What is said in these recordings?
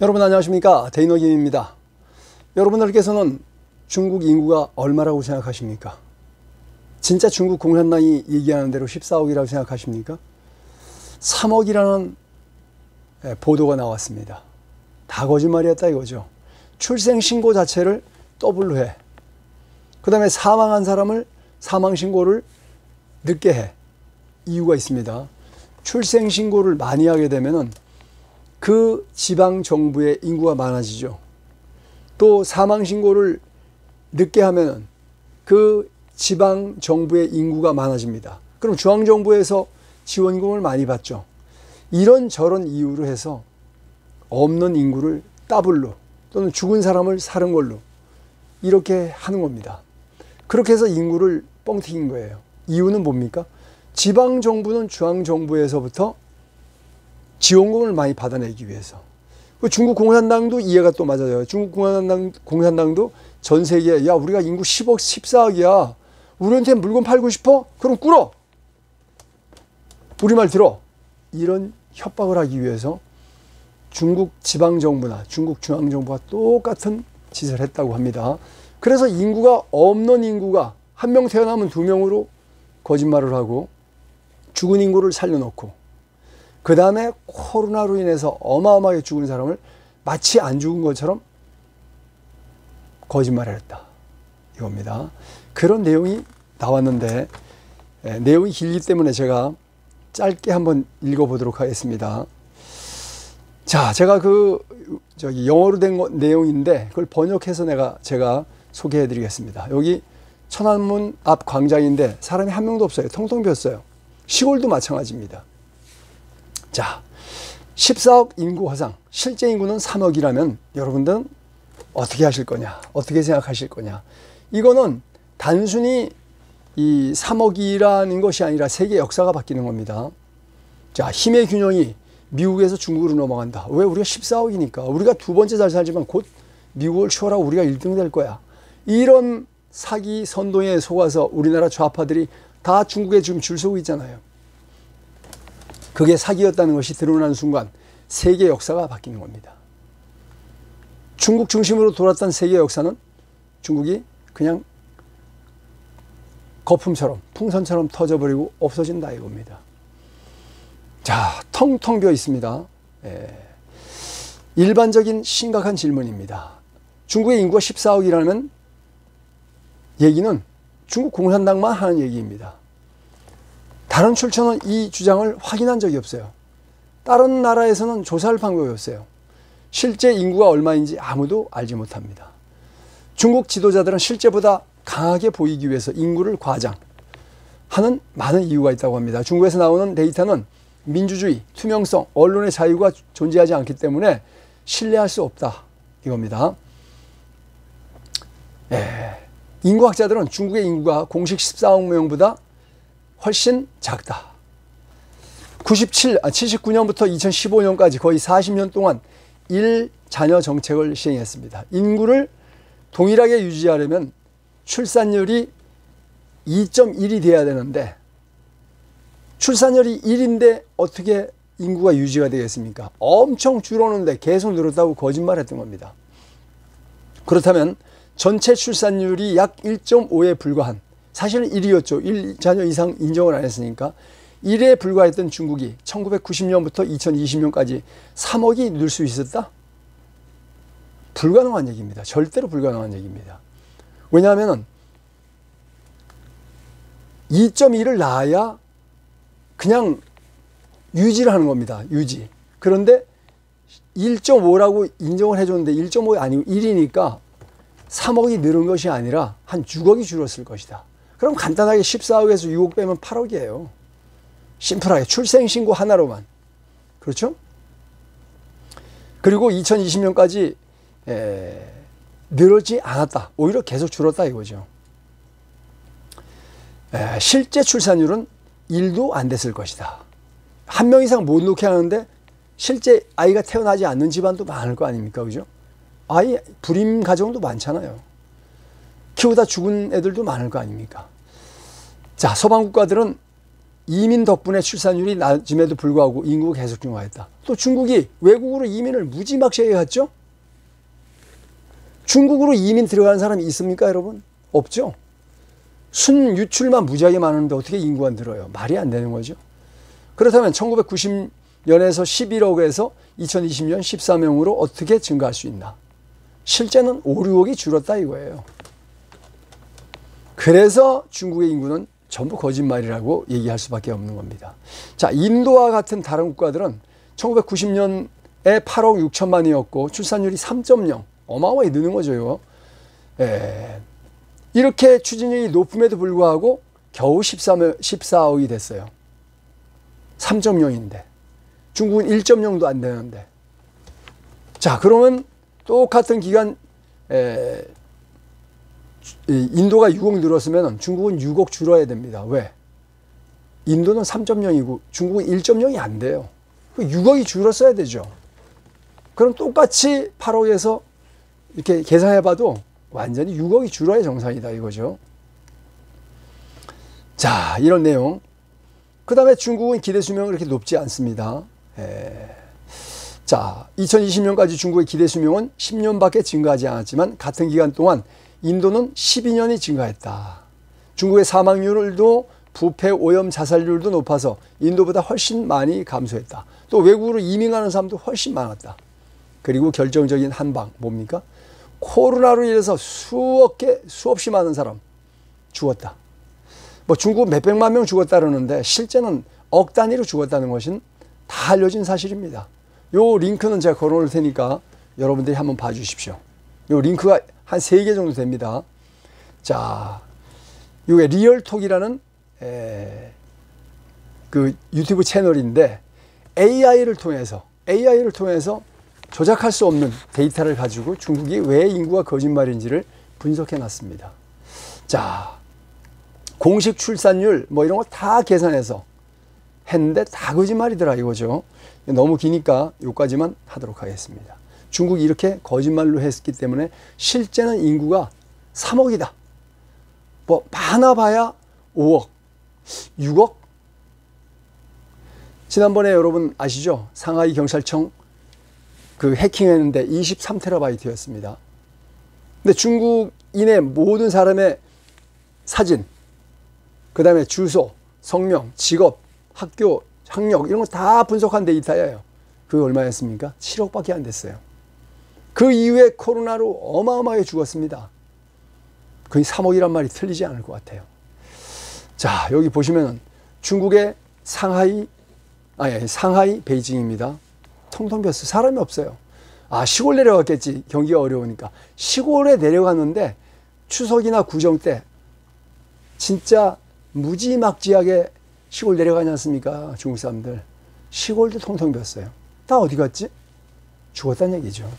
여러분 안녕하십니까? 데이너김입니다. 여러분들께서는 중국 인구가 얼마라고 생각하십니까? 진짜 중국 공산당이 얘기하는 대로 14억이라고 생각하십니까? 3억이라는 보도가 나왔습니다. 다 거짓말이었다 이거죠. 출생신고 자체를 더블로 해. 그 다음에 사망한 사람을 사망신고를 늦게 해. 이유가 있습니다. 출생신고를 많이 하게 되면은 그 지방 정부의 인구가 많아지죠. 또 사망신고를 늦게 하면은 그 지방 정부의 인구가 많아집니다. 그럼 중앙정부에서 지원금을 많이 받죠. 이런저런 이유로 해서 없는 인구를 더블로 또는 죽은 사람을 사는 걸로 이렇게 하는 겁니다. 그렇게 해서 인구를 뻥튀긴 거예요. 이유는 뭡니까? 지방 정부는 중앙 정부에서부터 지원금을 많이 받아내기 위해서. 중국 공산당도 이해가 또 맞아요. 중국 공산당도 전 세계에 야 우리가 인구 10억 14억이야. 우리한테 물건 팔고 싶어? 그럼 꿇어. 우리 말 들어. 이런 협박을 하기 위해서 중국 지방정부나 중국 중앙정부가 똑같은 짓을 했다고 합니다. 그래서 인구가 없는 인구가 한 명 태어나면 2명으로 거짓말을 하고 죽은 인구를 살려놓고 그 다음에 코로나로 인해서 어마어마하게 죽은 사람을 마치 안 죽은 것처럼 거짓말을 했다. 이겁니다. 그런 내용이 나왔는데 내용이 길기 때문에 제가 짧게 한번 읽어보도록 하겠습니다. 자, 제가 영어로 된 내용인데 그걸 번역해서 제가 소개해 드리겠습니다. 여기 천안문 앞 광장인데 사람이 한 명도 없어요. 텅텅 비었어요. 시골도 마찬가지입니다. 자, 14억 인구 화상, 실제 인구는 3억이라면 여러분들은 어떻게 하실 거냐? 어떻게 생각하실 거냐? 이거는 단순히 이 3억이라는 것이 아니라 세계 역사가 바뀌는 겁니다. 자, 힘의 균형이 미국에서 중국으로 넘어간다. 왜? 우리가 14억이니까. 우리가 두 번째 잘 살지만 곧 미국을 추월하고 우리가 1등 될 거야. 이런 사기 선동에 속아서 우리나라 좌파들이 다 중국에 지금 줄 서고 있잖아요. 그게 사기였다는 것이 드러나는 순간 세계 역사가 바뀌는 겁니다. 중국 중심으로 돌았던 세계 역사는 중국이 그냥 거품처럼 풍선처럼 터져버리고 없어진다 이겁니다. 자, 텅텅 비어 있습니다. 일반적인 심각한 질문입니다. 중국의 인구가 14억이라는 얘기는 중국 공산당만 하는 얘기입니다. 다른 출처는 이 주장을 확인한 적이 없어요. 다른 나라에서는 조사할 방법이 없어요. 실제 인구가 얼마인지 아무도 알지 못합니다. 중국 지도자들은 실제보다 강하게 보이기 위해서 인구를 과장하는 많은 이유가 있다고 합니다. 중국에서 나오는 데이터는 민주주의, 투명성, 언론의 자유가 존재하지 않기 때문에 신뢰할 수 없다 이겁니다. 인구학자들은 중국의 인구가 공식 14억 명보다 훨씬 작다. 79년부터 2015년까지 거의 40년 동안 1자녀 정책을 시행했습니다. 인구를 동일하게 유지하려면 출산율이 2.1이 돼야 되는데 출산율이 1인데 어떻게 인구가 유지가 되겠습니까? 엄청 줄었는데 계속 늘었다고 거짓말했던 겁니다. 그렇다면 전체 출산율이 약 1.5에 불과한 사실은 1이었죠. 1자녀 이상 인정을 안 했으니까 1에 불과했던 중국이 1990년부터 2020년까지 3억이 늘 수 있었다? 불가능한 얘기입니다. 절대로 불가능한 얘기입니다. 왜냐하면 2.1을 낳아야 그냥 유지를 하는 겁니다. 유지. 그런데 1.5라고 인정을 해줬는데 1.5가 아니고 1이니까 3억이 늘은 것이 아니라 한 6억이 줄었을 것이다. 그럼 간단하게 14억에서 6억 빼면 8억이에요. 심플하게 출생신고 하나로만. 그렇죠? 그리고 2020년까지 늘지 않았다. 오히려 계속 줄었다 이거죠. 실제 출산율은 1도 안 됐을 것이다. 한 명 이상 못 놓게 하는데 실제 아이가 태어나지 않는 집안도 많을 거 아닙니까? 그죠? 아이 불임 가정도 많잖아요. 키우다 죽은 애들도 많을 거 아닙니까? 자, 서방 국가들은 이민 덕분에 출산율이 낮음에도 불구하고 인구가 계속 증가했다. 또 중국이 외국으로 이민을 무지막지하게 갔죠? 중국으로 이민 들어가는 사람이 있습니까, 여러분? 없죠? 순유출만 무지하게 많은데 어떻게 인구가 늘어요? 말이 안 되는 거죠. 그렇다면 1990년에서 11억에서 2020년 14명으로 어떻게 증가할 수 있나? 실제는 5, 6억이 줄었다 이거예요. 그래서 중국의 인구는 전부 거짓말이라고 얘기할 수밖에 없는 겁니다. 자, 인도와 같은 다른 국가들은 1990년에 8억 6천만이었고 출산율이 3.0, 어마어마하게 느는 거죠. 이거. 이렇게 추진력이 높음에도 불구하고 겨우 14억이 됐어요. 3.0인데 중국은 1.0도 안 되는데. 자, 그러면 똑같은 기간 인도가 6억 늘었으면 중국은 6억 줄어야 됩니다. 왜? 인도는 3.0이고 중국은 1.0이 안 돼요. 6억이 줄었어야 되죠. 그럼 똑같이 8억에서 이렇게 계산해봐도 완전히 6억이 줄어야 정상이다 이거죠. 자, 이런 내용. 그 다음에 중국은 기대수명은 그렇게 높지 않습니다. 자, 2020년까지 중국의 기대수명은 10년밖에 증가하지 않았지만 같은 기간 동안 인도는 12년이 증가했다. 중국의 사망률도 부패, 오염, 자살률도 높아서 인도보다 훨씬 많이 감소했다. 또 외국으로 이민하는 사람도 훨씬 많았다. 그리고 결정적인 한 방 뭡니까? 코로나로 인해서 수없이 많은 사람 죽었다. 뭐 중국 몇백만 명 죽었다 그러는데 실제는 억 단위로 죽었다는 것은 다 알려진 사실입니다. 요 링크는 제가 걸어놓을 테니까 여러분들이 한번 봐주십시오. 요 링크가 한 3개 정도 됩니다. 자, 이게 리얼톡이라는 그 유튜브 채널인데 AI를 통해서 조작할 수 없는 데이터를 가지고 중국이 왜 인구가 거짓말인지를 분석해 놨습니다. 자, 공식 출산율 뭐 이런 거 다 계산해서 했는데 다 거짓말이더라 이거죠. 너무 기니까 여기까지만 하도록 하겠습니다. 중국이 이렇게 거짓말로 했기 때문에 실제는 인구가 3억이다. 뭐 많아봐야 5억, 6억? 지난번에 여러분 아시죠? 상하이 경찰청 그 해킹했는데 23TB였습니다. 근데 중국인의 모든 사람의 사진, 그 다음에 주소, 성명, 직업, 학교, 학력 이런 거 다 분석한 데이터예요. 그게 얼마였습니까? 7억밖에 안 됐어요. 그 이후에 코로나로 어마어마하게 죽었습니다. 거의 3억이란 말이 틀리지 않을 것 같아요. 자, 여기 보시면 중국의 상하이, 베이징입니다. 텅텅 비었어요. 사람이 없어요. 아, 시골 내려갔겠지. 경기가 어려우니까. 시골에 내려갔는데 추석이나 구정 때 진짜 무지막지하게 시골 내려가지 않습니까? 중국 사람들. 시골도 텅텅 비었어요. 다 어디 갔지? 죽었다는 얘기죠.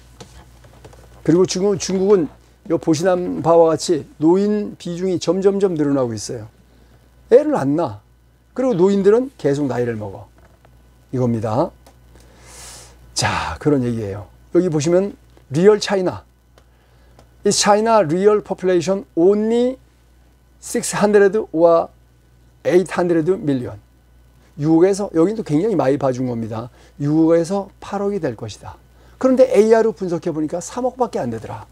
그리고 중국은 요 보시는 바와 같이 노인 비중이 점점점 늘어나고 있어요. 애를 안 낳아. 그리고 노인들은 계속 나이를 먹어. 이겁니다. 자, 그런 얘기예요. 여기 보시면 리얼 차이나. Is China real population only 600 or 800 million? 6억에서, 여기도 굉장히 많이 봐준 겁니다. 6억에서 8억이 될 것이다. 그런데 AI로 분석해 보니까 3억밖에 안 되더라.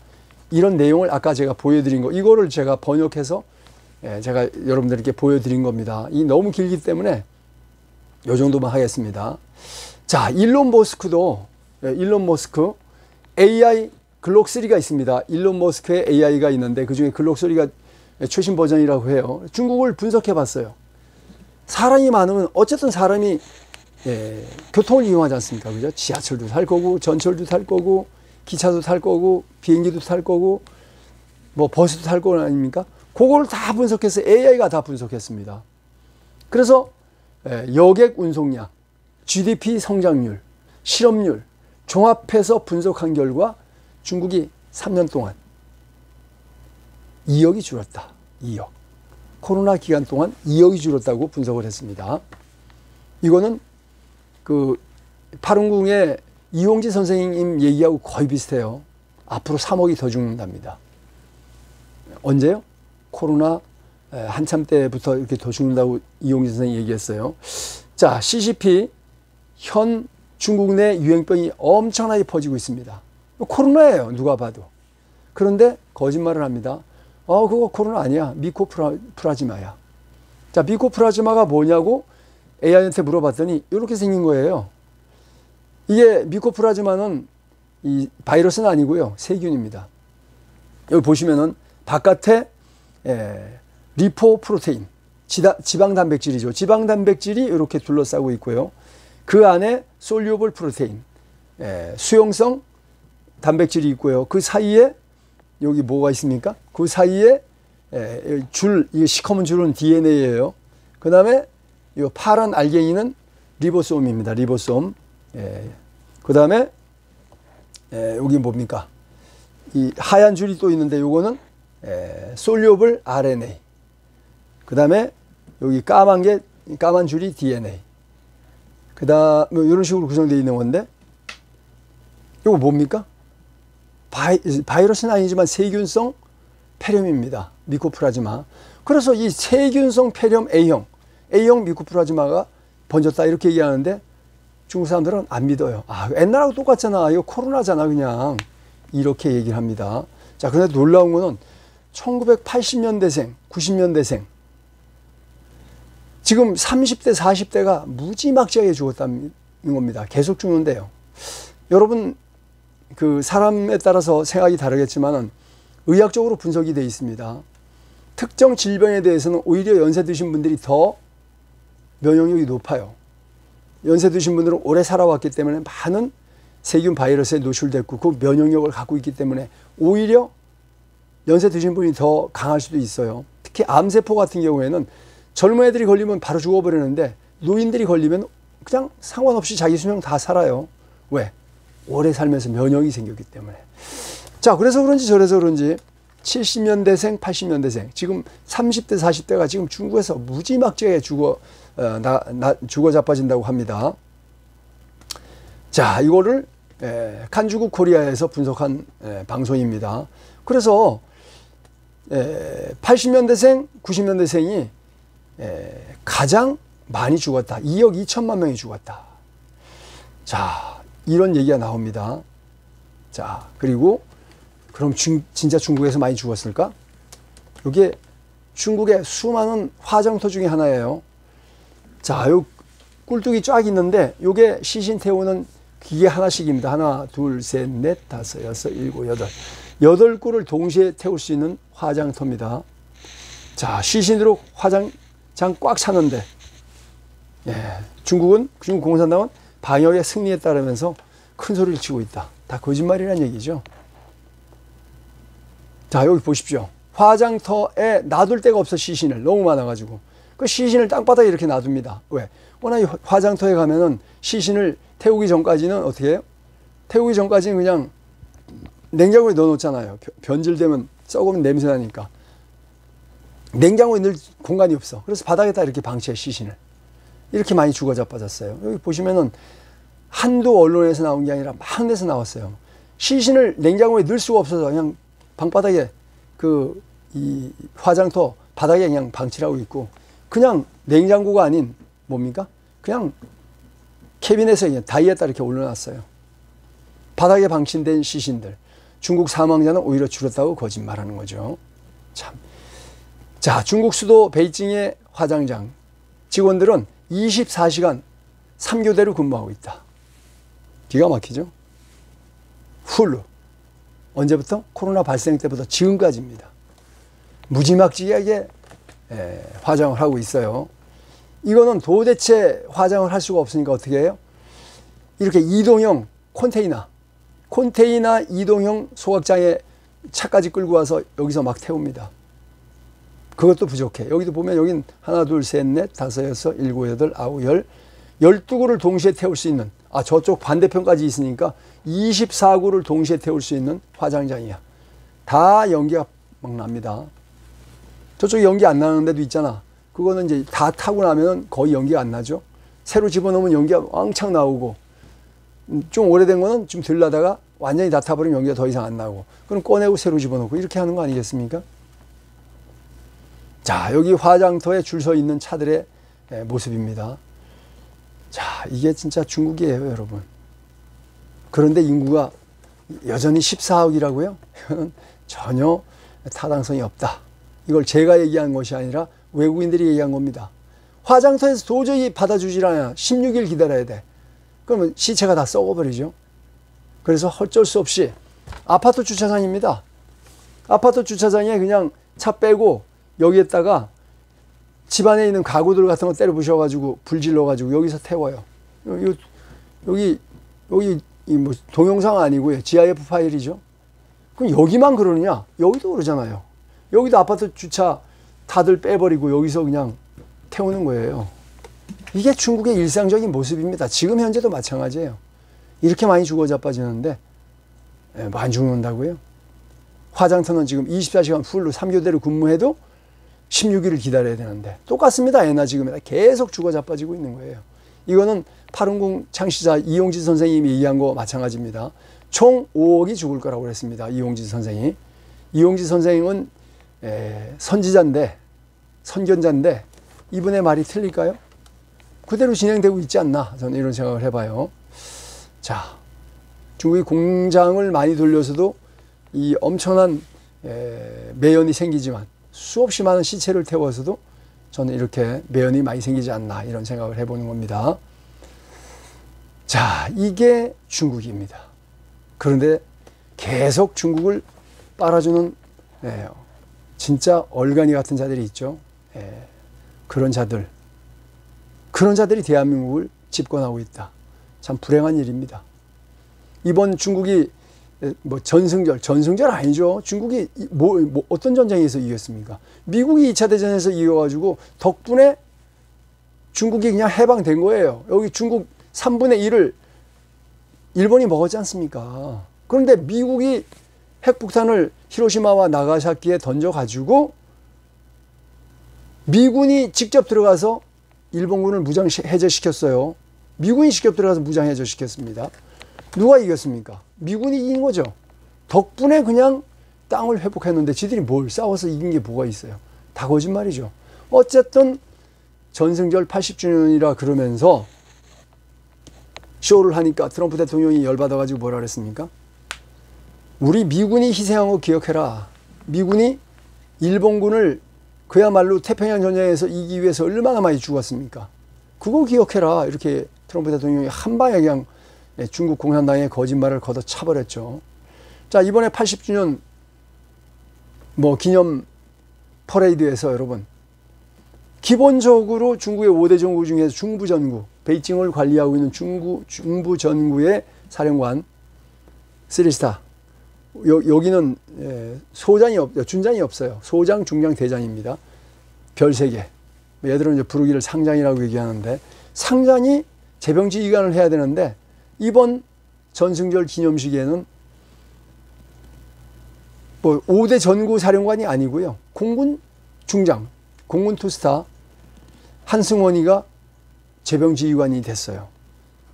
이런 내용을 아까 제가 보여드린 거, 이거를 제가 번역해서 제가 여러분들께 보여드린 겁니다. 이 너무 길기 때문에 이 정도만 하겠습니다. 자, 일론 머스크 AI 글록3가 있습니다. 일론 머스크의 AI가 있는데 그중에 글록3가 최신 버전이라고 해요. 중국을 분석해 봤어요. 사람이 많으면 어쨌든 사람이 교통을 이용하지 않습니까? 그죠? 지하철도 탈 거고, 전철도 탈 거고, 기차도 탈 거고, 비행기도 탈 거고, 뭐 버스도 탈 거고 아닙니까? 그걸 다 분석해서 AI가 다 분석했습니다. 그래서 여객 운송량, GDP 성장률, 실업률 종합해서 분석한 결과 중국이 3년 동안 2억이 줄었다. 2억. 코로나 기간 동안 2억이 줄었다고 분석을 했습니다. 이거는 그 파룬궁의 이홍지 선생님 얘기하고 거의 비슷해요. 앞으로 3억이 더 죽는답니다. 언제요? 코로나 한참 때부터 이렇게 더 죽는다고 이용진 선생님이 얘기했어요. 자, CCP 현 중국 내 유행병이 엄청나게 퍼지고 있습니다. 코로나예요, 누가 봐도. 그런데 거짓말을 합니다. 그거 코로나 아니야. 미코플라즈마야. 자, 미코플라즈마가 뭐냐고 AI한테 물어봤더니 이렇게 생긴 거예요. 이게 미코플라즈마는 이 바이러스는 아니고요, 세균입니다. 여기 보시면은 바깥에 리포프로테인, 지방 단백질이죠. 지방 단백질이 이렇게 둘러싸고 있고요. 그 안에 솔유블 프로테인, 수용성 단백질이 있고요. 그 사이에 여기 뭐가 있습니까? 그 사이에 이 시커먼 줄은 DNA예요. 그 다음에 이 파란 알갱이는 리보솜입니다. 리보솜. 그 다음에 여기 뭡니까? 이 하얀 줄이 또 있는데 요거는 솔유블 RNA. 그 다음에 여기 까만 줄이 DNA. 그 다음 이런 식으로 구성되어 있는 건데 이거 뭡니까? 바이러스는 아니지만 세균성 폐렴입니다. 미코플라즈마. 그래서 이 세균성 폐렴 A형 미코플라즈마가 번졌다 이렇게 얘기하는데 중국 사람들은 안 믿어요. 옛날하고 똑같잖아. 이거 코로나잖아 그냥. 이렇게 얘기를 합니다. 자, 그런데 놀라운 거는 1980년대생, 90년대생 지금 30대, 40대가 무지막지하게 죽었다는 겁니다. 계속 죽는데요. 여러분, 그 사람에 따라서 생각이 다르겠지만 의학적으로 분석이 되어 있습니다. 특정 질병에 대해서는 오히려 연세 드신 분들이 더 면역력이 높아요. 연세 드신 분들은 오래 살아왔기 때문에 많은 세균 바이러스에 노출됐고 그 면역력을 갖고 있기 때문에 오히려 연세 드신 분이 더 강할 수도 있어요. 특히 암세포 같은 경우에는 젊은 애들이 걸리면 바로 죽어버리는데 노인들이 걸리면 그냥 상관없이 자기 수명 다 살아요. 왜? 오래 살면서 면역이 생겼기 때문에. 자, 그래서 그런지 저래서 그런지 70년대생, 80년대생, 지금 30대, 40대가 지금 중국에서 무지막지하게 죽어 자빠진다고 합니다. 자, 이거를 칸주국 코리아에서 분석한 방송입니다. 그래서 80년대생, 90년대생이 가장 많이 죽었다. 2억 2천만 명이 죽었다. 자, 이런 얘기가 나옵니다. 자, 그리고 그럼 진짜 중국에서 많이 죽었을까? 이게 중국의 수많은 화장터 중에 하나예요. 자, 요 꿀뚝이 쫙 있는데 요게 시신 태우는 기계 하나씩입니다. 하나, 둘, 셋, 넷, 다섯, 여섯, 일곱, 여덟. 8꿀을 동시에 태울 수 있는 화장터입니다. 자, 시신으로 화장장 꽉 차는데 중국 공산당은 방역에 승리에 따르면서 큰 소리를 치고 있다. 다 거짓말이란 얘기죠. 자, 여기 보십시오. 화장터에 놔둘 데가 없어. 시신을 너무 많아가지고 그 시신을 땅바닥에 이렇게 놔둡니다. 왜? 워낙 화장터에 가면은 시신을 태우기 전까지는 어떻게 해요? 태우기 전까지는 그냥 냉장고에 넣어놓잖아요. 변질되면 썩으면 냄새 나니까. 냉장고에 넣을 공간이 없어. 그래서 바닥에다 이렇게 방치해, 시신을. 이렇게 많이 죽어 자빠졌어요. 여기 보시면은 한두 언론에서 나온 게 아니라 많은 데서 나왔어요. 시신을 냉장고에 넣을 수가 없어서 그냥 방바닥에 이 화장터 바닥에 그냥 방치하고 있고, 그냥 냉장고가 아닌 뭡니까? 그냥 캐비넷에 그냥 다이에다 이렇게 올려놨어요. 바닥에 방치된 시신들. 중국 사망자는 오히려 줄었다고 거짓말하는 거죠. 참. 자, 중국 수도 베이징의 화장장 직원들은 24시간 3교대로 근무하고 있다. 기가 막히죠? 훌루. 언제부터? 코로나 발생 때부터 지금까지입니다. 무지막지하게 화장을 하고 있어요. 이거는 도대체 화장을 할 수가 없으니까 어떻게 해요? 이렇게 이동형 컨테이너 이동형 소각장에 차까지 끌고 와서 여기서 막 태웁니다. 그것도 부족해. 여기도 보면 여긴 하나, 둘, 셋, 넷, 다섯, 여섯, 일곱, 여덟, 아홉, 12구를 동시에 태울 수 있는, 저쪽 반대편까지 있으니까 24구를 동시에 태울 수 있는 화장장이야. 다 연기가 막 납니다. 저쪽 연기 안 나는 데도 있잖아. 그거는 이제 다 타고 나면 거의 연기가 안 나죠. 새로 집어넣으면 연기가 왕창 나오고, 좀 오래된 거는 좀 덜 나다가 완전히 다 타버리면 연기가 더 이상 안 나고, 그럼 꺼내고 새로 집어넣고 이렇게 하는 거 아니겠습니까? 자, 여기 화장터에 줄 서 있는 차들의 모습입니다. 자, 이게 진짜 중국이에요, 여러분. 그런데 인구가 여전히 14억이라고요? 이거는 전혀 타당성이 없다. 이걸 제가 얘기한 것이 아니라 외국인들이 얘기한 겁니다. 화장터에서 도저히 받아주질 않아. 16일 기다려야 돼. 그러면 시체가 다 썩어버리죠. 그래서 어쩔 수 없이 아파트 주차장입니다. 아파트 주차장에 그냥 차 빼고 여기에다가 집안에 있는 가구들 같은 거 때려 부셔가지고 불 질러가지고 여기서 태워요. 여기 뭐 동영상 아니고요. GIF 파일이죠. 그럼 여기만 그러느냐? 여기도 그러잖아요. 여기도 아파트 주차 다들 빼버리고 여기서 그냥 태우는 거예요. 이게 중국의 일상적인 모습입니다. 지금 현재도 마찬가지예요. 이렇게 많이 죽어 자빠지는데 뭐 안 죽는다고요? 화장터는 지금 24시간 풀로 3교대로 근무해도 16일을 기다려야 되는데 똑같습니다. 예나 지금이나 계속 죽어 자빠지고 있는 거예요. 이거는 파룬궁 창시자 이용진 선생님이 얘기한 거 마찬가지입니다. 총 5억이 죽을 거라고 그랬습니다. 이용진 선생이. 이용진 선생은 선지자인데 선견자인데 이분의 말이 틀릴까요? 그대로 진행되고 있지 않나, 저는 이런 생각을 해봐요. 자, 중국이 공장을 많이 돌려서도 이 엄청난 매연이 생기지만 수없이 많은 시체를 태워서도 저는 이렇게 매연이 많이 생기지 않나, 이런 생각을 해보는 겁니다. 자, 이게 중국입니다. 그런데 계속 중국을 빨아주는 진짜 얼간이 같은 자들이 있죠. 그런 자들이 대한민국을 집권하고 있다. 참 불행한 일입니다. 이번 중국이 뭐 전승절 아니죠. 중국이 어떤 전쟁에서 이겼습니까? 미국이 2차 대전에서 이겨가지고 덕분에 중국이 그냥 해방된 거예요. 여기 중국 3분의 1을 일본이 먹었지 않습니까? 그런데 미국이 핵폭탄을 히로시마와 나가사키에 던져가지고 미군이 직접 들어가서 일본군을 무장 해제시켰어요. 미군이 직접 들어가서 무장 해제시켰습니다. 누가 이겼습니까? 미군이 이긴 거죠. 덕분에 그냥 땅을 회복했는데 지들이 뭘 싸워서 이긴 게 뭐가 있어요? 다 거짓말이죠. 어쨌든 전승절 80주년이라 그러면서 쇼를 하니까 트럼프 대통령이 열받아가지고 뭐라 그랬습니까? 우리 미군이 희생한 거 기억해라. 미군이 일본군을 그야말로 태평양 전쟁에서 이기기 위해서 얼마나 많이 죽었습니까? 그거 기억해라. 이렇게 트럼프 대통령이 한 방에 그냥 중국 공산당의 거짓말을 걷어차버렸죠. 자, 이번에 80주년 기념 퍼레이드에서 여러분, 기본적으로 중국의 5대 정부 중에서 중부전구, 베이징을 관리하고 있는 중부전구의 사령관 3스타, 여기는 준장이 없어요. 소장, 중장, 대장입니다. 별 3개. 얘들은 이제 부르기를 상장이라고 얘기하는데, 상장이 제병지휘관을 해야 되는데 이번 전승절 기념식에는 5대 전구 사령관이 아니고요. 공군 중장, 공군 투스타 한승원이가 제병지휘관이 됐어요.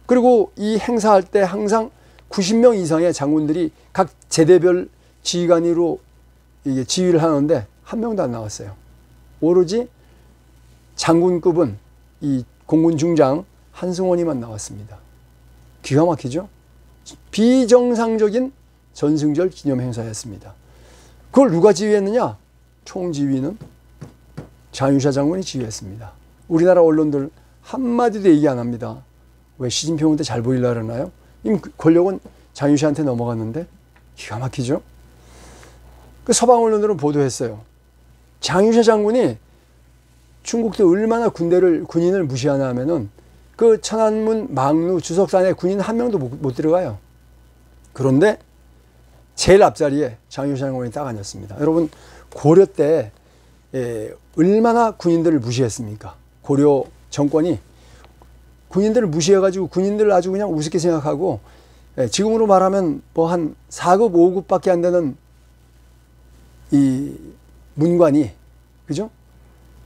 그리고 이 행사할 때 항상 90명 이상의 장군들이 각 제대별 지휘관으로 이게 지휘를 하는데 한 명도 안 나왔어요. 오로지 장군급은 이 공군 중장 한승원이만 나왔습니다. 기가 막히죠? 비정상적인 전승절 기념 행사였습니다. 그걸 누가 지휘했느냐? 총지휘는 장유샤 장군이 지휘했습니다. 우리나라 언론들 한마디도 얘기 안 합니다. 왜 시진핑한테 잘 보이려고 그러나요? 이미 권력은 장유샤한테 넘어갔는데 기가 막히죠? 그 서방 언론들은 보도했어요. 장유샤 장군이 중국 때 얼마나 군인을 무시하나 하면은 그 천안문 망루 주석산에 군인 한 명도 못 들어가요. 그런데 제일 앞자리에 장유샤 장군이 딱 앉았습니다. 여러분, 고려 때 얼마나 군인들을 무시했습니까? 고려 정권이 군인들을 무시해가지고 군인들을 아주 그냥 우습게 생각하고, 지금으로 말하면 한 4급, 5급밖에 안 되는 이 문관이, 그죠?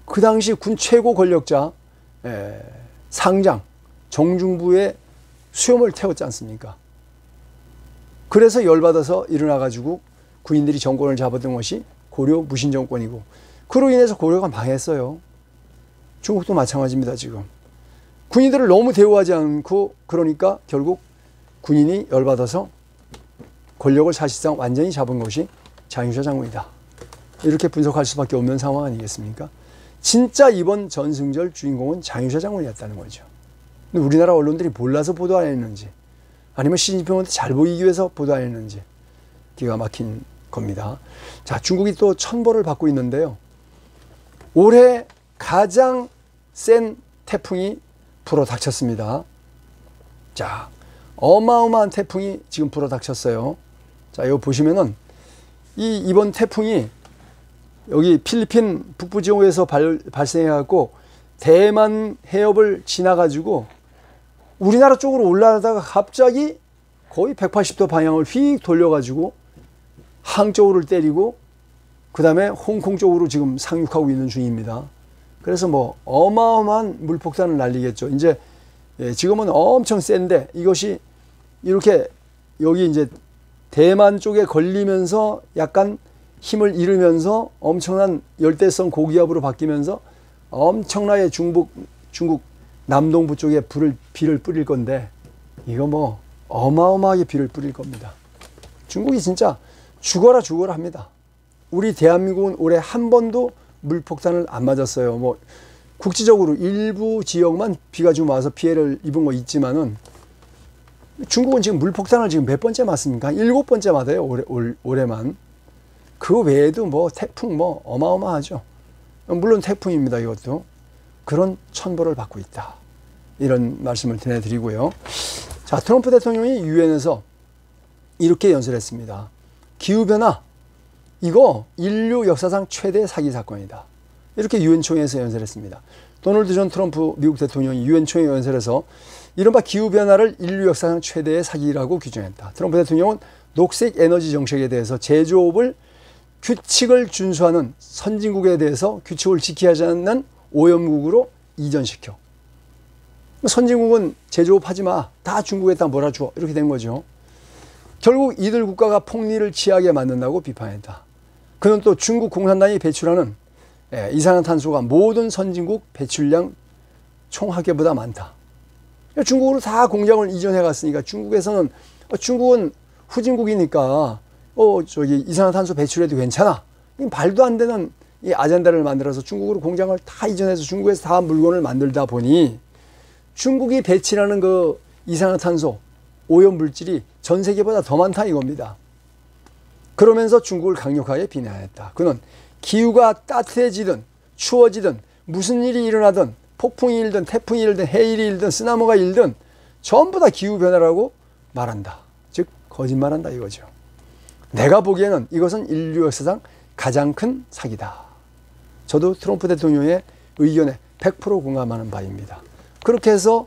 그 당시 군 최고 권력자, 상장, 정중부의 수염을 태웠지 않습니까? 그래서 열받아서 일어나가지고 군인들이 정권을 잡았던 것이 고려 무신정권이고, 그로 인해서 고려가 망했어요. 중국도 마찬가지입니다. 지금 군인들을 너무 대우하지 않고, 그러니까 결국 군인이 열받아서 권력을 사실상 완전히 잡은 것이 장유셔 장군이다. 이렇게 분석할 수밖에 없는 상황 아니겠습니까? 진짜 이번 전승절 주인공은 장유셔 장군이었다는 거죠. 근데 우리나라 언론들이 몰라서 보도 안 했는지, 아니면 시진핑한테 잘 보이기 위해서 보도 안 했는지 기가 막힌 겁니다. 자, 중국이 또 천벌을 받고 있는데요. 올해 가장 센 태풍이 불어닥쳤습니다. 자, 어마어마한 태풍이 지금 불어닥쳤어요. 자, 이거 보시면은 이번 태풍이 여기 필리핀 북부지역에서 발생해갖고 대만 해협을 지나가지고 우리나라 쪽으로 올라가다가 갑자기 거의 180도 방향을 휙 돌려가지고 항저우를 때리고 그 다음에 홍콩 쪽으로 지금 상륙하고 있는 중입니다. 그래서 뭐 어마어마한 물폭탄을 날리겠죠. 이제 지금은 엄청 센데 이것이 이렇게 여기 이제 대만 쪽에 걸리면서 약간 힘을 잃으면서 엄청난 열대성 고기압으로 바뀌면서 엄청나게 중국 남동부 쪽에 비를 뿌릴 건데, 이거 뭐 어마어마하게 비를 뿌릴 겁니다. 중국이 진짜 죽어라 합니다. 우리 대한민국은 올해 한 번도 물폭탄을 안 맞았어요. 뭐 국지적으로 일부 지역만 비가 좀 와서 피해를 입은 거 있지만은, 중국은 지금 물폭탄을 지금 몇 번째 맞습니까? 7번째 맞아요. 올해만. 그 외에도 뭐 태풍 뭐 어마어마하죠. 물론 태풍입니다. 이것도. 그런 천벌을 받고 있다. 이런 말씀을 전해드리고요. 자, 트럼프 대통령이 유엔에서 이렇게 연설했습니다. 기후변화, 이거 인류 역사상 최대 사기 사건이다. 이렇게 유엔 총회에서 연설했습니다. 도널드 존 트럼프 미국 대통령이 유엔 총회 연설에서 이른바 기후변화를 인류 역사상 최대의 사기라고 규정했다. 트럼프 대통령은 녹색 에너지 정책에 대해서 제조업을 규칙을 준수하는 선진국에 대해서 규칙을 지켜야 하지 않는 오염국으로 이전시켜. 선진국은 제조업 하지 마. 다 중국에다 몰아줘. 이렇게 된 거죠. 결국 이들 국가가 폭리를 취하게 만든다고 비판했다. 그는 또 중국 공산당이 배출하는 이산화탄소가 모든 선진국 배출량 총합계보다 많다. 중국으로 다 공장을 이전해 갔으니까 중국은 후진국이니까 이산화탄소 배출해도 괜찮아. 말도 안 되는 이 아젠다를 만들어서 중국으로 공장을 다 이전해서 중국에서 다 물건을 만들다 보니 중국이 배출하는 그 이산화탄소 오염 물질이 전 세계보다 더 많다 이겁니다. 그러면서 중국을 강력하게 비난했다. 그는 기후가 따뜻해지든 추워지든 무슨 일이 일어나든 폭풍이 일든 태풍이 일든 해일이 일든 쓰나미가 일든 전부 다 기후변화라고 말한다. 즉 거짓말한다 이거죠. 내가 보기에는 이것은 인류 역사상 가장 큰 사기다. 저도 트럼프 대통령의 의견에 100% 공감하는 바입니다. 그렇게 해서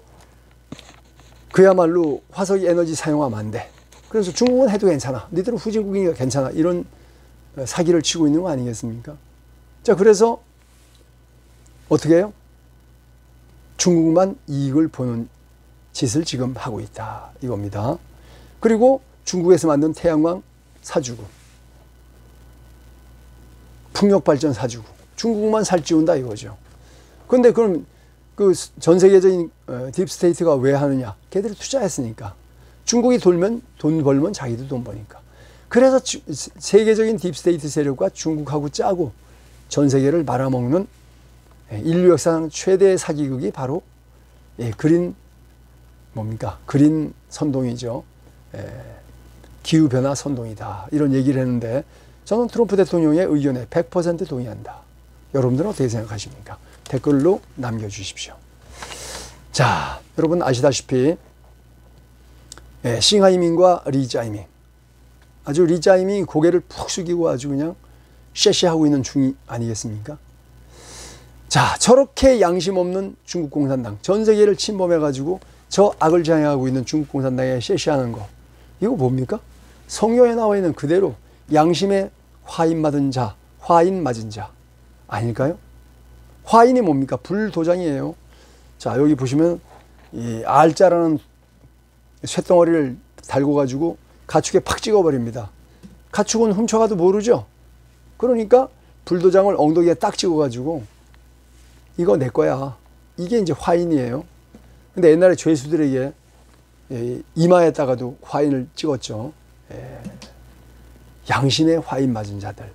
그야말로 화석 에너지 사용하면 안 돼. 그래서 중국은 해도 괜찮아. 너희들은 후진국이니까 괜찮아. 이런 사기를 치고 있는 거 아니겠습니까? 자, 그래서 어떻게 해요? 중국만 이익을 보는 짓을 지금 하고 있다. 이겁니다. 그리고 중국에서 만든 태양광 사주고, 풍력발전 사주고, 중국만 살찌운다 이거죠. 그런데 그럼 그 전 세계적인 딥스테이트가 왜 하느냐? 걔들이 투자했으니까. 중국이 돈 벌면 자기도 돈 버니까. 그래서 세계적인 딥스테이트 세력과 중국하고 짜고 전 세계를 말아먹는 인류 역사상 최대의 사기극이 바로 그린 선동이죠. 기후변화 선동이다. 이런 얘기를 했는데 저는 트럼프 대통령의 의견에 100% 동의한다. 여러분들은 어떻게 생각하십니까? 댓글로 남겨주십시오. 자, 여러분 아시다시피 싱하이밍과 리짜이밍, 아주 리짜이밍이 고개를 푹 숙이고 아주 그냥 쉐쉐하고 있는 중이 아니겠습니까? 자, 저렇게 양심 없는 중국 공산당, 전 세계를 침범해가지고 저 악을 자행하고 있는 중국 공산당에 쉐쉐하는 거, 이거 뭡니까? 성경에 나와 있는 그대로 양심에 화인 맞은 자 아닐까요? 화인이 뭡니까? 불도장이에요. 자, 여기 보시면 이 알자라는 쇳덩어리를 달고 가지고 가축에 팍 찍어버립니다. 가축은 훔쳐가도 모르죠. 그러니까 불도장을 엉덩이에 딱 찍어가지고 이거 내 거야. 이게 이제 화인이에요. 근데 옛날에 죄수들에게 이마에다가도 화인을 찍었죠. 양심의 화인 맞은 자들.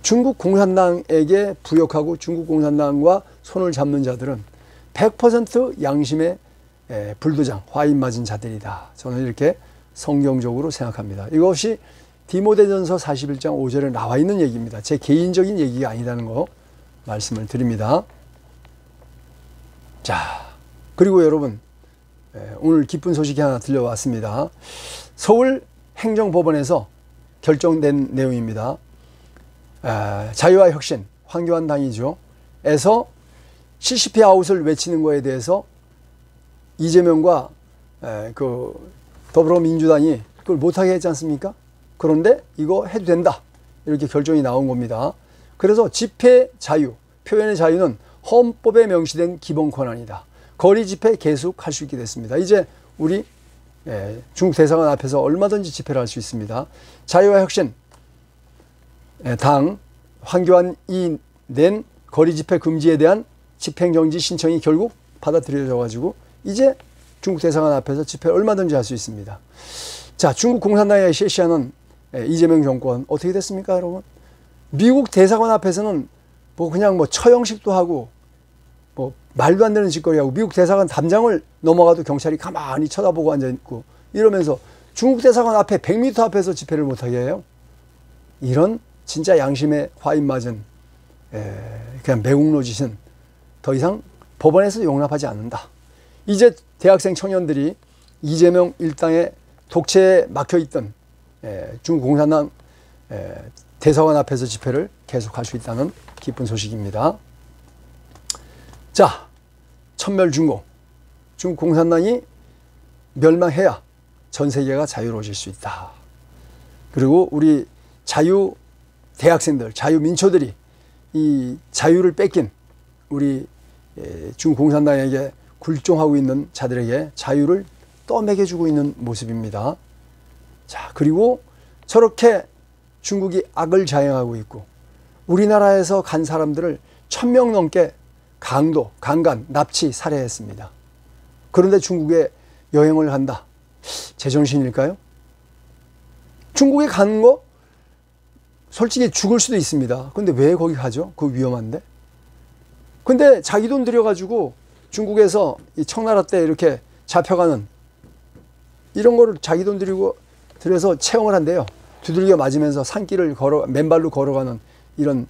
중국 공산당에게 부역하고 중국 공산당과 손을 잡는 자들은 100% 양심의 불도장, 화인 맞은 자들이다. 저는 이렇게 성경적으로 생각합니다. 이것이 디모데전서 41장 5절에 나와 있는 얘기입니다. 제 개인적인 얘기가 아니라는 거 말씀을 드립니다. 자, 그리고 여러분, 오늘 기쁜 소식이 하나 들려왔습니다. 서울 행정법원에서 결정된 내용입니다. 자유와 혁신, 황교안 당이죠. 에서 70회 아웃을 외치는 거에 대해서 이재명과 그 더불어민주당이 그걸 못하게 했지 않습니까? 그런데 이거 해도 된다. 이렇게 결정이 나온 겁니다. 그래서 집회 자유, 표현의 자유는 헌법에 명시된 기본 권한이다. 거리 집회 계속 할 수 있게 됐습니다. 이제 우리 중국 대사관 앞에서 얼마든지 집회를 할 수 있습니다. 자유와 혁신 당 황교안이 낸 거리 집회 금지에 대한 집행정지 신청이 결국 받아들여져 가지고 이제 중국 대사관 앞에서 집회를 얼마든지 할 수 있습니다. 자, 중국 공산당이 실시하는 이재명 정권 어떻게 됐습니까, 여러분? 미국 대사관 앞에서는 뭐 그냥 뭐 처형식도 하고 뭐 말도 안 되는 짓거리 하고 미국 대사관 담장을 넘어가도 경찰이 가만히 쳐다보고 앉아 있고 이러면서 중국 대사관 앞에 100m 앞에서 집회를 못하게 해요. 이런 진짜 양심에 화인 맞은 그냥 매국노 짓은 더 이상 법원에서 용납하지 않는다. 이제 대학생 청년들이 이재명 일당의 독재에 막혀있던 중국 공산당 대사관 앞에서 집회를 계속할 수 있다는 기쁜 소식입니다. 자, 천멸중공. 중국 공산당이 멸망해야 전 세계가 자유로워질 수 있다. 그리고 우리 자유 대학생들, 자유 민초들이 이 자유를 뺏긴 우리 중국 공산당에게 굴종하고 있는 자들에게 자유를 떠먹여주고 있는 모습입니다. 자, 그리고 저렇게 중국이 악을 자행하고 있고 우리나라에서 간 사람들을 1000명 넘게 강도, 강간, 납치, 살해했습니다. 그런데 중국에 여행을 간다. 제정신일까요? 중국에 가는 거 솔직히 죽을 수도 있습니다. 근데 왜 거기 가죠? 그거 위험한데. 근데 자기 돈 들여가지고 중국에서 이 청나라 때 이렇게 잡혀가는 이런 거를 자기 돈 들여서 체험을 한대요. 두들겨 맞으면서 산길을 맨발로 걸어가는 이런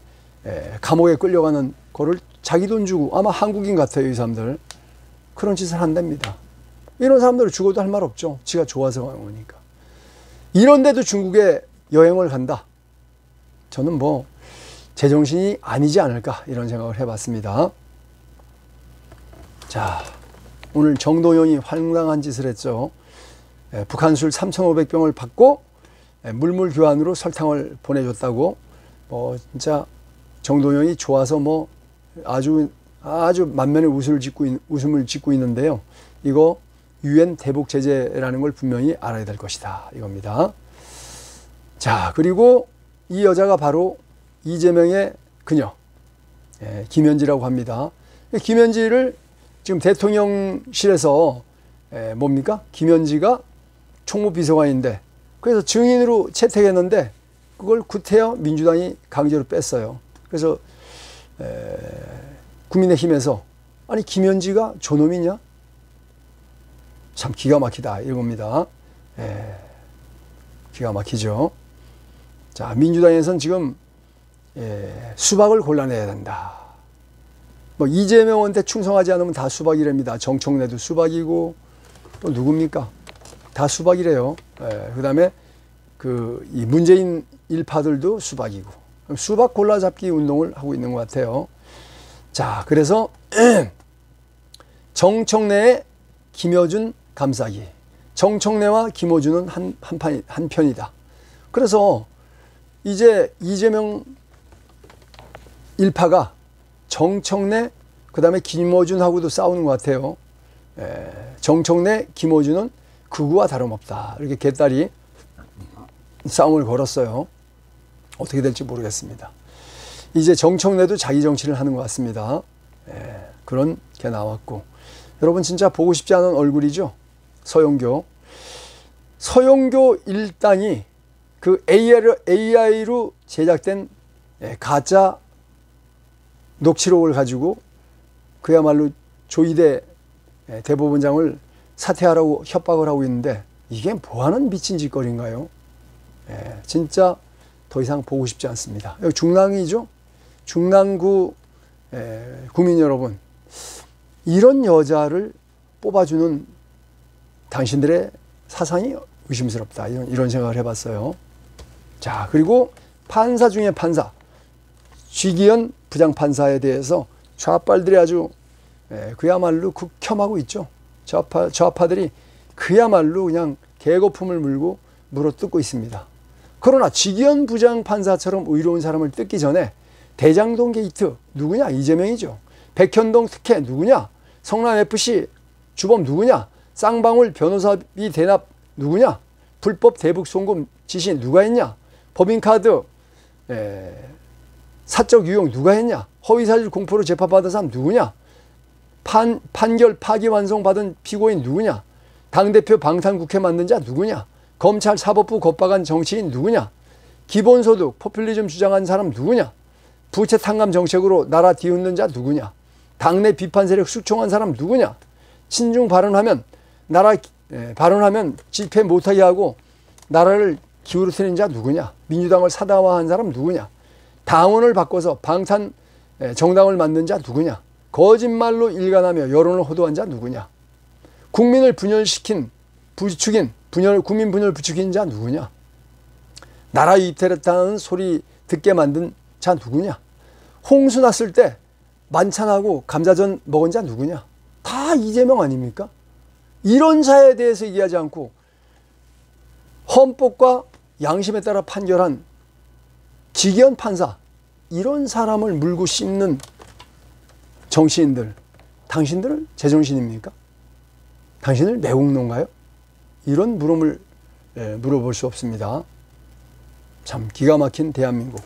감옥에 끌려가는 거를 자기 돈 주고 아마 한국인 같아요, 이 사람들. 그런 짓을 한답니다. 이런 사람들은 죽어도 할 말 없죠. 지가 좋아서 가는 거니까. 이런데도 중국에 여행을 간다. 저는 뭐 제정신이 아니지 않을까 이런 생각을 해봤습니다. 자, 오늘 정동영이 황당한 짓을 했죠. 북한 술 3,500병을 받고 물물 교환으로 설탕을 보내줬다고 진짜 정동영이 좋아서 뭐 아주 만면에 웃음을 짓고 있는데요. 이거 UN 대북 제재라는 걸 분명히 알아야 될 것이다 이겁니다. 자, 그리고 이 여자가 바로 이재명의 그녀 김현지라고 합니다. 김현지를 지금 대통령실에서 뭡니까? 김현지가 총무비서관인데 그래서 증인으로 채택했는데 그걸 구태여 민주당이 강제로 뺐어요. 그래서 국민의힘에서 아니 김현지가 저놈이냐? 참 기가 막히다 이겁니다. 기가 막히죠. 자, 민주당에서는 지금 수박을 골라내야 된다. 뭐 이재명한테 충성하지 않으면 다 수박이랍니다. 정청래도 수박이고 또 누굽니까? 다 수박이래요. 그다음에 이 문재인 일파들도 수박이고 수박 골라잡기 운동을 하고 있는 것 같아요. 자, 그래서 정청래의 김어준 감싸기. 정청래와 김어준은 한 편이다. 그래서 이제 이재명 일파가 정청래 그다음에 김어준하고도 싸우는 것 같아요. 정청래, 김어준은 극우와 다름없다. 이렇게 개딸이 싸움을 걸었어요. 어떻게 될지 모르겠습니다. 이제 정청래도 자기 정치를 하는 것 같습니다. 그런 게 나왔고, 여러분 진짜 보고 싶지 않은 얼굴이죠. 서영교. 서영교 일당이 그 AI로 제작된 가짜 녹취록을 가지고 그야말로 조희대 대법원장을 사퇴하라고 협박을 하고 있는데, 이게 뭐하는 미친 짓거리인가요? 진짜 더 이상 보고 싶지 않습니다. 여기 중랑이죠. 중랑구 구민 여러분, 이런 여자를 뽑아주는 당신들의 사상이 의심스럽다, 이런 생각을 해봤어요. 자, 그리고 판사 중에 판사, 쥐기현 부장판사에 대해서 좌빨들이 아주 그야말로 극혐하고 있죠. 좌파들이 그야말로 그냥 개거품을 물고 물어뜯고 있습니다. 그러나 쥐기현 부장판사처럼 의로운 사람을 뜯기 전에 대장동 게이트 누구냐? 이재명이죠. 백현동 특혜 누구냐? 성남FC 주범 누구냐? 쌍방울 변호사비 대납 누구냐? 불법 대북 송금 지시 누가 했냐? 법인카드 사적 유용 누가 했냐? 허위사실 공포로 재판받은 사람 누구냐? 판결 파기환송 받은 피고인 누구냐? 당대표 방탄국회 만든 자 누구냐? 검찰 사법부 겁박한 정치인 누구냐? 기본소득 포퓰리즘 주장한 사람 누구냐? 부채 탕감 정책으로 나라 뒤흔든 자 누구냐? 당내 비판 세력 숙청한 사람 누구냐? 친중 발언하면 발언하면 집회 못하게 하고 나라를 기울어뜨린 자 누구냐? 민주당을 사다화한 사람 누구냐? 당원을 바꿔서 방탄 정당을 만든 자 누구냐? 거짓말로 일관하며 여론을 호도한 자 누구냐? 국민을 분열시킨 부추긴 국민 분열 부추긴 자 누구냐? 나라 이탈했다는 소리 듣게 만든 자 누구냐? 홍수 났을 때 만찬하고 감자전 먹은 자 누구냐? 다 이재명 아닙니까? 이런 자에 대해서 얘기하지 않고 헌법과 양심에 따라 판결한 지기현 판사, 이런 사람을 물고 씹는 정치인들, 당신들은 제정신입니까? 당신들 내국노인가요? 이런 물음을 물어볼 수 없습니다. 참 기가 막힌 대한민국.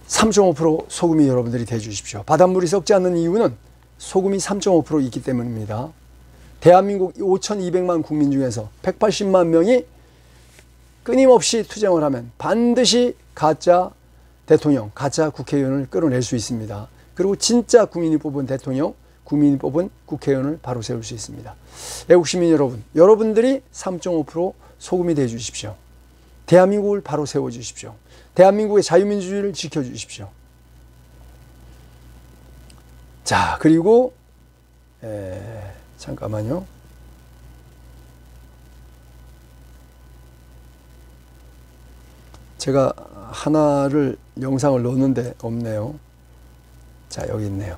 3.5% 소금이 여러분들이 대주십시오. 바닷물이 썩지 않는 이유는 소금이 3.5% 있기 때문입니다. 대한민국 5,200만 국민 중에서 180만 명이 끊임없이 투쟁을 하면 반드시 가짜 대통령, 가짜 국회의원을 끌어낼 수 있습니다. 그리고 진짜 국민이 뽑은 대통령, 국민이 뽑은 국회의원을 바로 세울 수 있습니다. 애국시민 여러분, 여러분들이 3.5% 소금이 되어주십시오. 대한민국을 바로 세워주십시오. 대한민국의 자유민주주의를 지켜주십시오. 자, 그리고 잠깐만요. 제가 하나를 영상을 넣었는데 없네요. 자, 여기 있네요.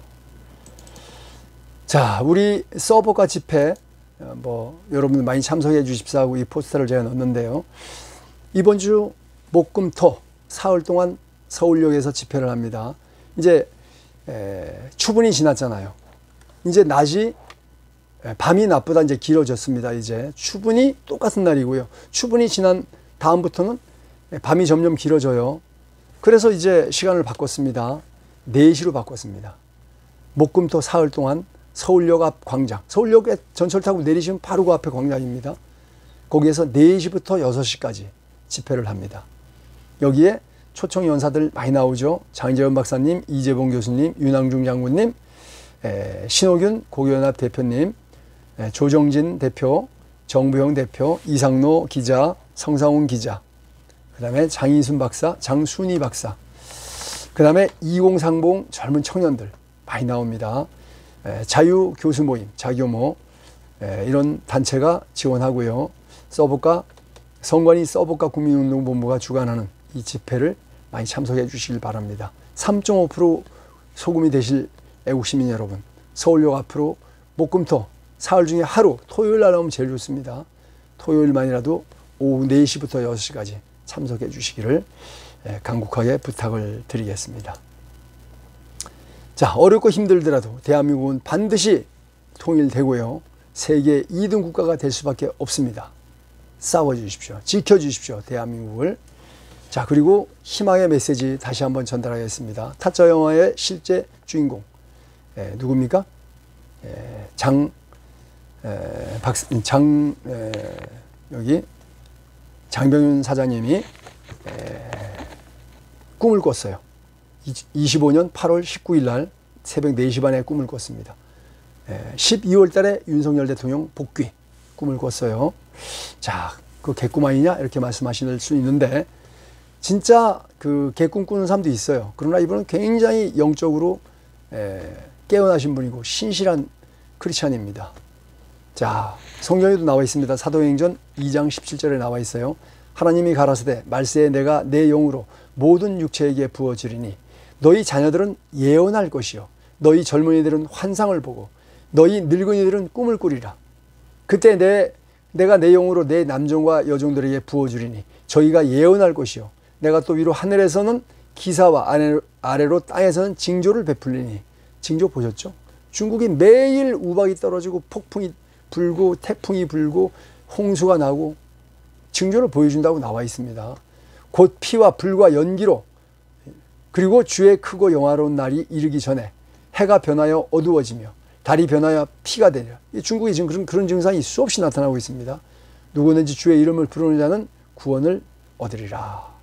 자, 우리 서버가 집회 여러분들 많이 참석해 주십사 하고 이 포스터를 제가 넣었는데요. 이번 주 목금토 사흘 동안 서울역에서 집회를 합니다. 이제 추분이 지났잖아요. 이제 밤이 낮보다 이제 길어졌습니다. 이제 추분이 똑같은 날이고요. 추분이 지난 다음부터는 밤이 점점 길어져요. 그래서 이제 시간을 바꿨습니다. 4시로 바꿨습니다. 목금토 사흘 동안 서울역 앞 광장, 서울역에 전철 타고 내리시면 바로 그 앞에 광장입니다. 거기에서 4시부터 6시까지 집회를 합니다. 여기에 초청 연사들 많이 나오죠. 장재원 박사님, 이재봉 교수님, 윤항중 장군님, 신호균 고교연합 대표님, 조정진 대표, 정부영 대표, 이상노 기자, 성상훈 기자, 그 다음에 장희순 박사, 장순희 박사, 그 다음에 2030 젊은 청년들 많이 나옵니다. 자유교수 모임, 자교모, 이런 단체가 지원하고요. 성관이 서버가 국민운동본부가 주관하는 이 집회를 많이 참석해 주시길 바랍니다. 3.5% 소금이 되실 애국시민 여러분, 서울역 앞으로 목금토 사흘 중에 하루, 토요일 날 나오면 제일 좋습니다. 토요일만이라도 오후 4시부터 6시까지 참석해 주시기를 간곡하게 부탁을 드리겠습니다. 자, 어렵고 힘들더라도 대한민국은 반드시 통일되고요. 세계 2등 국가가 될 수밖에 없습니다. 싸워주십시오. 지켜주십시오. 대한민국을. 자, 그리고 희망의 메시지 다시 한번 전달하겠습니다. 타짜 영화의 실제 주인공 누굽니까? 여기 장병윤 사장님이 꿈을 꿨어요. 25년 8월 19일 날 새벽 4시 반에 꿈을 꿨습니다. 12월 달에 윤석열 대통령 복귀 꿈을 꿨어요. 자, 그 개꿈 아니냐? 이렇게 말씀하실 수 있는데, 진짜 그 개꿈 꾸는 사람도 있어요. 그러나 이분은 굉장히 영적으로 깨어나신 분이고 신실한 크리스찬입니다. 자, 성경에도 나와 있습니다. 사도행전 2장 17절에 나와 있어요. 하나님이 가라사대 말세에 내가 내 영으로 모든 육체에게 부어주리니 너희 자녀들은 예언할 것이요 너희 젊은이들은 환상을 보고 너희 늙은이들은 꿈을 꾸리라. 그때 내가 내 영으로 내 남종과 여종들에게 부어주리니 저희가 예언할 것이요 내가 또 위로 하늘에서는 기사와 아래로 땅에서는 징조를 베풀리니. 징조 보셨죠? 중국이 매일 우박이 떨어지고 폭풍이 불고 태풍이 불고 홍수가 나고 징조를 보여준다고 나와 있습니다. 곧 피와 불과 연기로, 그리고 주의 크고 영화로운 날이 이르기 전에 해가 변하여 어두워지며 달이 변하여 피가 되리라. 중국이 지금 그런 증상이 수없이 나타나고 있습니다. 누구든지 주의 이름을 부르는 자는 구원을 얻으리라.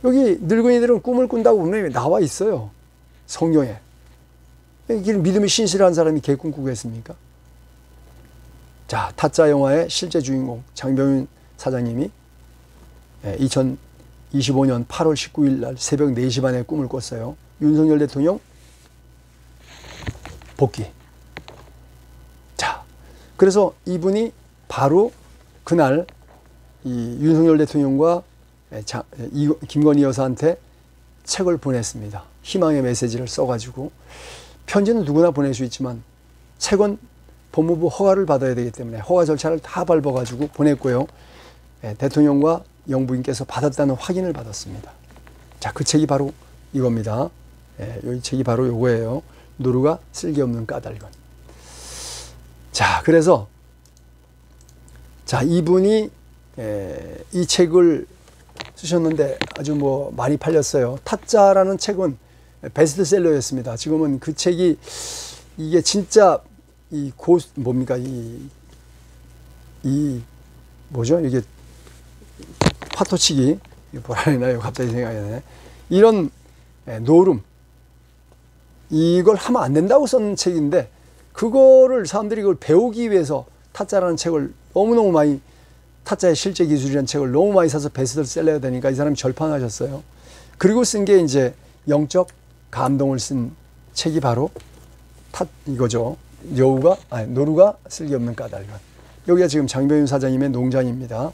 여기 늙은이들은 꿈을 꾼다고 분명히 나와 있어요. 성경에. 믿음이 신실한 사람이 개꿈 꾸겠습니까? 자, 타짜 영화의 실제 주인공 장병윤 사장님이 2025년 8월 19일 날 새벽 4시 반에 꿈을 꿨어요. 윤석열 대통령 복귀. 자, 그래서 이분이 바로 그날 이 윤석열 대통령과 김건희 여사한테 책을 보냈습니다. 희망의 메시지를 써가지고. 편지는 누구나 보낼 수 있지만 책은 법무부 허가를 받아야 되기 때문에 허가 절차를 다 밟아가지고 보냈고요. 대통령과 영부인께서 받았다는 확인을 받았습니다. 자, 그 책이 바로 이겁니다. 이 책이 바로 요거예요. 노루가 쓸데없는 까닭은. 자, 그래서 자, 이분이 이 책을 쓰셨는데 아주 많이 팔렸어요. 타짜라는 책은 베스트셀러였습니다. 지금은 그 책이 이게 진짜 뭡니까? 뭐죠? 이게 파토치기 뭐라 해나요? 갑자기 생각이 나네. 이런 노름, 이걸 하면 안 된다고 썼는 책인데 그거를 사람들이 그걸 배우기 위해서 타짜라는 책을 너무너무 많이, 타짜의 실제 기술이라는 책을 너무 많이 사서 베스트셀러가 되니까 이 사람이 절판하셨어요. 그리고 쓴 게 이제 영적 감동을 쓴 책이 바로 이거죠. 노루가 쓸데없는 까닭은. 여기가 지금 장병윤 사장님의 농장입니다.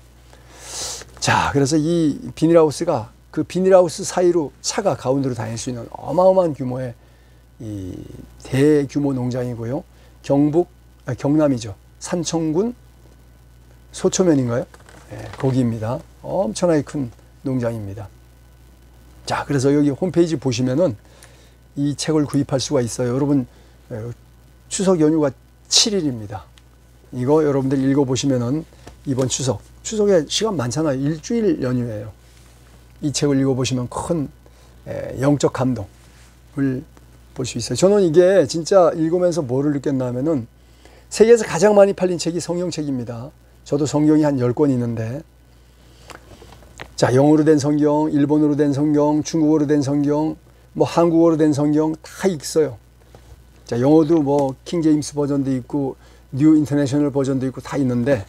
자, 그래서 이 비닐하우스가 그 비닐하우스 사이로 차가 가운데로 다닐 수 있는 어마어마한 규모의 이 대규모 농장이고요. 경남이죠. 산청군 소초면인가요? 거기입니다. 엄청나게 큰 농장입니다. 자, 그래서 여기 홈페이지 보시면은 이 책을 구입할 수가 있어요. 여러분, 추석 연휴가 7일입니다. 이거 여러분들 읽어보시면은 이번 추석에 시간 많잖아요. 일주일 연휴예요. 이 책을 읽어보시면 큰 영적 감동을 볼 수 있어요. 저는 이게 진짜 읽으면서 뭐를 느꼈나 하면은 세계에서 가장 많이 팔린 책이 성경책입니다. 저도 성경이 한 10권 있는데, 자, 영어로 된 성경, 일본어로 된 성경, 중국어로 된 성경, 한국어로 된 성경 다 있어요. 자, 영어도 킹 제임스 버전도 있고 뉴 인터내셔널 버전도 있고 다 있는데,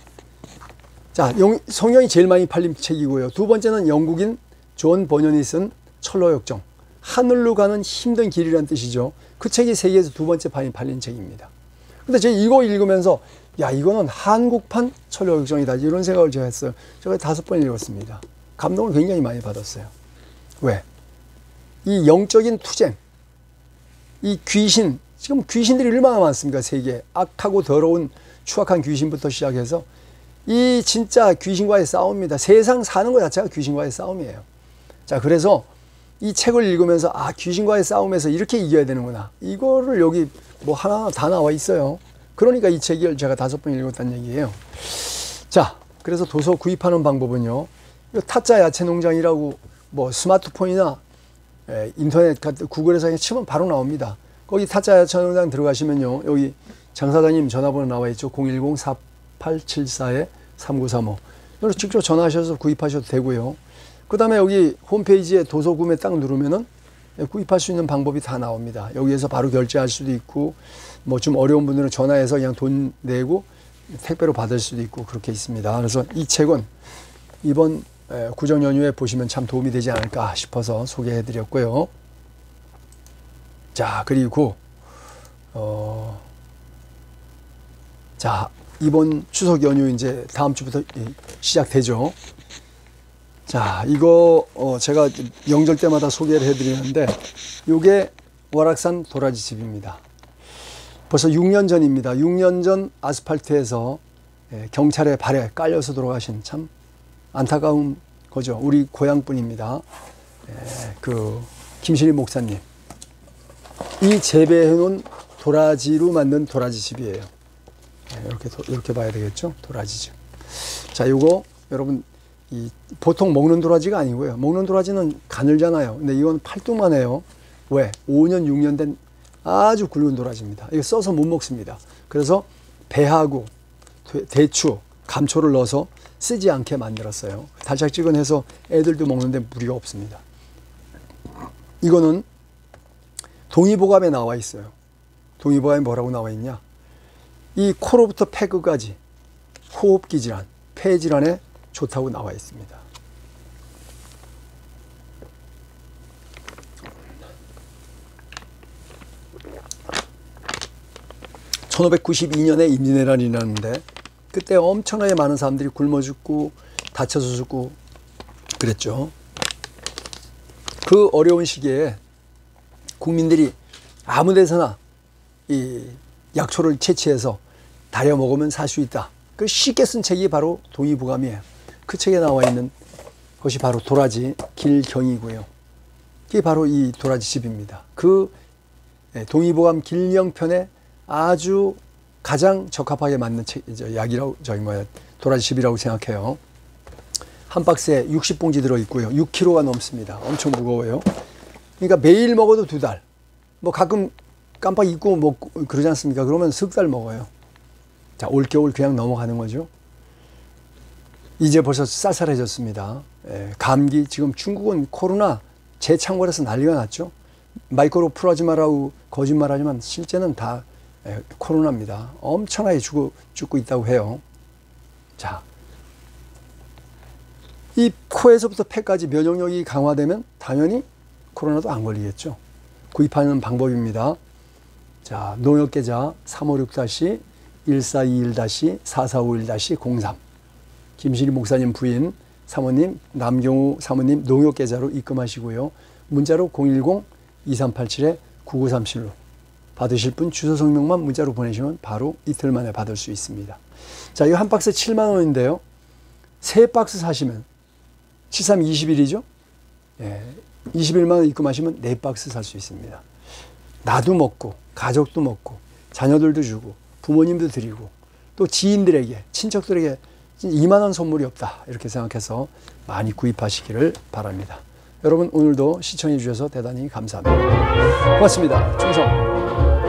자, 성경이 제일 많이 팔린 책이고요. 두 번째는 영국인 존 버년이 쓴 철로역정, 하늘로 가는 힘든 길이라는 뜻이죠. 그 책이 세계에서 두 번째 많이 팔린 책입니다. 근데 제가 이거 읽으면서 야, 이거는 한국판 철로역정이다, 이런 생각을 제가 했어요. 제가 5번 읽었습니다. 감동을 굉장히 많이 받았어요. 왜? 이 영적인 투쟁, 이 귀신, 지금 귀신들이 얼마나 많습니까? 세계에. 악하고 더러운 추악한 귀신부터 시작해서 이 진짜 귀신과의 싸움입니다. 세상 사는 것 자체가 귀신과의 싸움이에요. 자, 그래서 이 책을 읽으면서 귀신과의 싸움에서 이렇게 이겨야 되는구나. 이거를 여기 하나 다 나와 있어요. 그러니까 이 책을 제가 5번 읽었다는 얘기예요. 자, 그래서 도서 구입하는 방법은요. 타짜 야채 농장이라고 뭐 스마트폰이나 인터넷 같은 구글에서 그냥 치면 바로 나옵니다. 거기 타짜 야채 농장 들어가시면요, 여기 장 사장님 전화번호 나와 있죠. 010-4874-3935. 여기서 직접 전화하셔서 구입하셔도 되고요. 그 다음에 여기 홈페이지에 도서 구매 딱 누르면은 구입할 수 있는 방법이 다 나옵니다. 여기에서 바로 결제할 수도 있고, 뭐 좀 어려운 분들은 전화해서 그냥 돈 내고 택배로 받을 수도 있고 그렇게 있습니다. 그래서 이 책은 이번 구정 연휴에 보시면 참 도움이 되지 않을까 싶어서 소개해 드렸고요. 자, 그리고 자, 이번 추석 연휴 이제 다음 주부터 시작되죠. 자, 이거 제가 명절 때마다 소개를 해드리는데, 이게 월악산 도라지집입니다. 벌써 6년 전입니다. 6년 전 아스팔트에서 경찰의 발에 깔려서 돌아가신 참 안타까운 거죠. 우리 고향분입니다. 그 김신희 목사님. 이 재배해놓은 도라지로 만든 도라지집이에요. 이렇게 봐야 되겠죠. 도라지집. 자, 요거 여러분, 보통 먹는 도라지가 아니고요. 먹는 도라지는 가늘잖아요. 근데 이건 팔뚝만 해요. 왜? 5년, 6년 된 아주 굵은 도라지입니다. 이거 써서 못 먹습니다. 그래서 배하고 대추, 감초를 넣어서 쓰지 않게 만들었어요. 달짝지근해서 애들도 먹는데 무리가 없습니다. 이거는 동의보감에 나와 있어요. 동의보감에 뭐라고 나와 있냐? 이 코로부터 폐끝까지 호흡기 질환, 폐 질환에 좋다고 나와 있습니다. 1592년에 임진왜란이 일어났는데, 그때 엄청나게 많은 사람들이 굶어 죽고 다쳐서 죽고 그랬죠. 그 어려운 시기에 국민들이 아무 데서나 이 약초를 채취해서 다려 먹으면 살 수 있다. 그 쉽게 쓴 책이 바로 동의보감이에요. 그 책에 나와 있는 것이 바로 도라지 길경이고요. 이게 바로 이 도라지집입니다. 그 동의보감 길경편에 아주 가장 적합하게 맞는 약이라고, 도라지집이라고 생각해요. 한 박스에 60봉지 들어있고요. 6kg가 넘습니다. 엄청 무거워요. 그러니까 매일 먹어도 2달. 뭐 가끔 깜빡 잊고 먹고 그러지 않습니까? 그러면 석 달 먹어요. 자, 올겨울 그냥 넘어가는 거죠. 이제 벌써 쌀쌀해졌습니다. 감기, 지금 중국은 코로나 재창궐해서 난리가 났죠. 마이크로 플라즈마라고 거짓말하지만 실제는 다 코로나입니다. 엄청나게 죽고 있다고 해요. 자, 이 코에서부터 폐까지 면역력이 강화되면 당연히 코로나도 안 걸리겠죠. 구입하는 방법입니다. 자, 농협계좌 356-1421-4451-03 김신희 목사님 부인 사모님 남경우 사모님 농협계좌로 입금하시고요. 문자로 010-2387-9937로 받으실 분 주소 성명만 문자로 보내시면 바로 이틀 만에 받을 수 있습니다. 자, 이 한 박스 7만 원인데요. 3박스 사시면 73, 20일이죠. 21만 원 입금하시면 4박스 살 수 있습니다. 나도 먹고 가족도 먹고 자녀들도 주고 부모님도 드리고 또 지인들에게 친척들에게 2만 원 선물이 없다 이렇게 생각해서 많이 구입하시기를 바랍니다. 여러분 오늘도 시청해 주셔서 대단히 감사합니다. 고맙습니다. 충성.